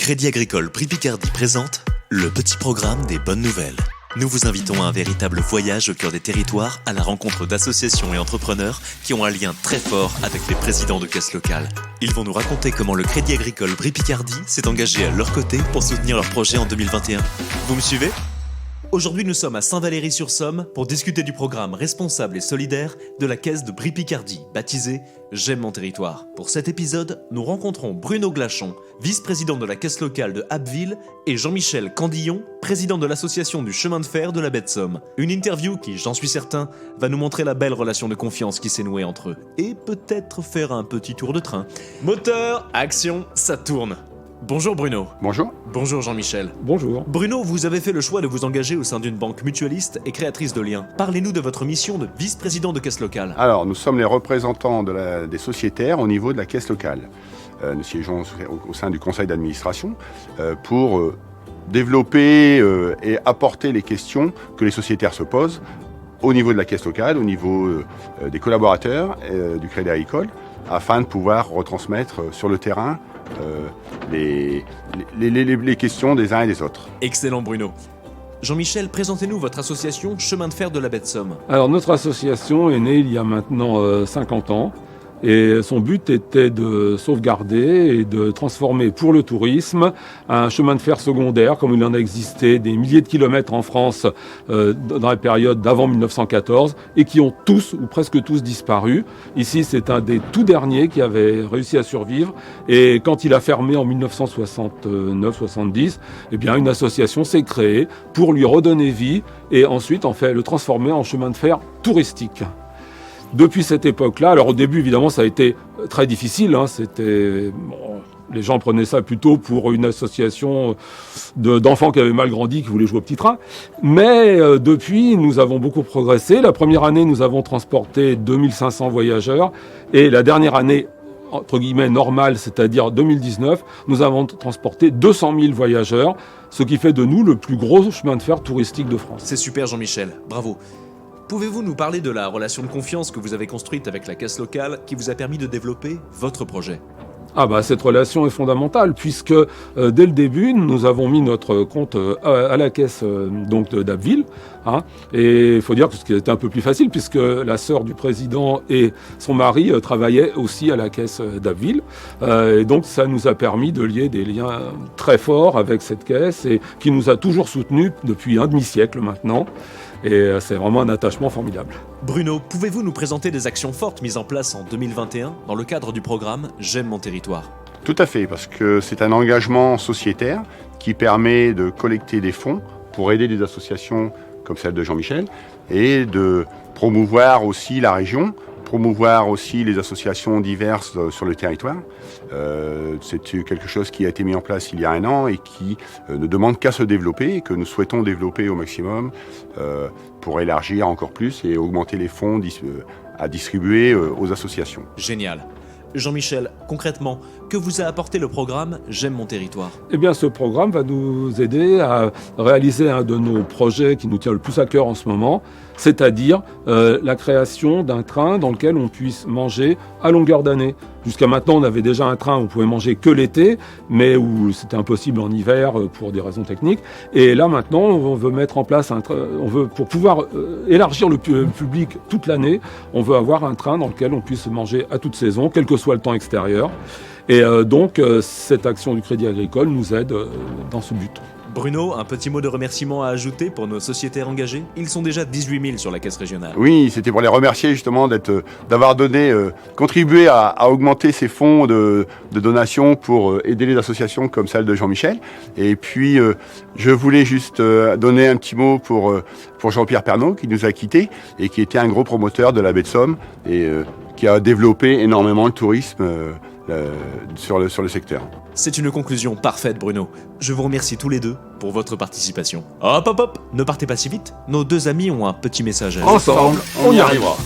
Crédit Agricole Prix Picardie présente le petit programme des bonnes nouvelles. Nous vous invitons à un véritable voyage au cœur des territoires à la rencontre d'associations et entrepreneurs qui ont un lien très fort avec les présidents de caisses locales. Ils vont nous raconter comment le Crédit Agricole Prix Picardie s'est engagé à leur côté pour soutenir leur projet en 2021. Vous me suivez ? Aujourd'hui, nous sommes à Saint-Valery-sur-Somme pour discuter du programme responsable et solidaire de la caisse de Brie Picardie, baptisé « J'aime mon territoire ». Pour cet épisode, nous rencontrons Bruno Glachon, vice-président de la caisse locale de Abbeville, et Jean-Michel Candillon, président de l'association du chemin de fer de la baie de Somme. Une interview qui, j'en suis certain, va nous montrer la belle relation de confiance qui s'est nouée entre eux. Et peut-être faire un petit tour de train. Moteur, action, ça tourne. Bonjour Bruno. Bonjour. Bonjour Jean-Michel. Bonjour. Bruno, vous avez fait le choix de vous engager au sein d'une banque mutualiste et créatrice de liens. Parlez-nous de votre mission de vice-président de caisse locale. Alors, nous sommes les représentants des sociétaires au niveau de la caisse locale. Nous siégeons au sein du conseil d'administration pour développer et apporter les questions que les sociétaires se posent au niveau de la caisse locale, au niveau des collaborateurs du Crédit Agricole, afin de pouvoir retransmettre sur le terrain les questions des uns et des autres. Excellent Bruno. Jean-Michel, présentez-nous votre association Chemin de fer de la baie de Somme. Alors notre association est née il y a maintenant 50 ans et son but était de sauvegarder et de transformer pour le tourisme un chemin de fer secondaire comme il en a existé des milliers de kilomètres en France dans la période d'avant 1914 et qui ont tous ou presque tous disparu. Ici c'est un des tout derniers qui avait réussi à survivre et quand il a fermé en 1969-70, eh bien une association s'est créée pour lui redonner vie et ensuite en fait le transformer en chemin de fer touristique. Depuis cette époque-là, alors au début évidemment ça a été très difficile, les gens prenaient ça plutôt pour une association d'enfants qui avaient mal grandi, qui voulaient jouer au petit train. Mais depuis, nous avons beaucoup progressé. La première année, nous avons transporté 2500 voyageurs. Et la dernière année, entre guillemets, normale, c'est-à-dire 2019, nous avons transporté 200 000 voyageurs, ce qui fait de nous le plus gros chemin de fer touristique de France. C'est super Jean-Michel, bravo. Pouvez-vous nous parler de la relation de confiance que vous avez construite avec la caisse locale qui vous a permis de développer votre projet ? Cette relation est fondamentale puisque dès le début, nous avons mis notre compte à la caisse d'Abbeville. Et il faut dire que c'était un peu plus facile puisque la sœur du président et son mari travaillaient aussi à la caisse d'Abbeville. Et donc ça nous a permis de lier des liens très forts avec cette caisse et qui nous a toujours soutenus depuis un demi-siècle maintenant. Et c'est vraiment un attachement formidable. Bruno, pouvez-vous nous présenter des actions fortes mises en place en 2021 dans le cadre du programme J'aime mon territoire ? Tout à fait, parce que c'est un engagement sociétaire qui permet de collecter des fonds pour aider des associations comme celle de Jean-Michel et de promouvoir aussi la région, promouvoir aussi les associations diverses sur le territoire. C'est quelque chose qui a été mis en place il y a un an et qui ne demande qu'à se développer et que nous souhaitons développer au maximum pour élargir encore plus et augmenter les fonds à distribuer aux associations. Génial. Jean-Michel, concrètement, que vous a apporté le programme J'aime mon territoire ? Eh bien, ce programme va nous aider à réaliser un de nos projets qui nous tient le plus à cœur en ce moment, c'est-à-dire la création d'un train dans lequel on puisse manger à longueur d'année. Jusqu'à maintenant, on avait déjà un train où on pouvait manger que l'été, mais où c'était impossible en hiver pour des raisons techniques. Et là, maintenant, on veut mettre en place un train, pour pouvoir élargir le public toute l'année, on veut avoir un train dans lequel on puisse manger à toute saison, quel que soit le temps extérieur. Et donc, cette action du Crédit Agricole nous aide dans ce but. Bruno, un petit mot de remerciement à ajouter pour nos sociétaires engagés ? Ils sont déjà 18 000 sur la caisse régionale. Oui, c'était pour les remercier justement d'avoir contribué à augmenter ces fonds de donation pour aider les associations comme celle de Jean-Michel. Et puis, je voulais juste donner un petit mot pour Jean-Pierre Pernaut qui nous a quittés et qui était un gros promoteur de la baie de Somme et qui a développé énormément le tourisme sur le secteur. C'est une conclusion parfaite Bruno. Je vous remercie tous les deux pour votre participation. Hop hop hop, ne partez pas si vite, nos deux amis ont un petit message à ajouter. Ensemble, on y arrivera.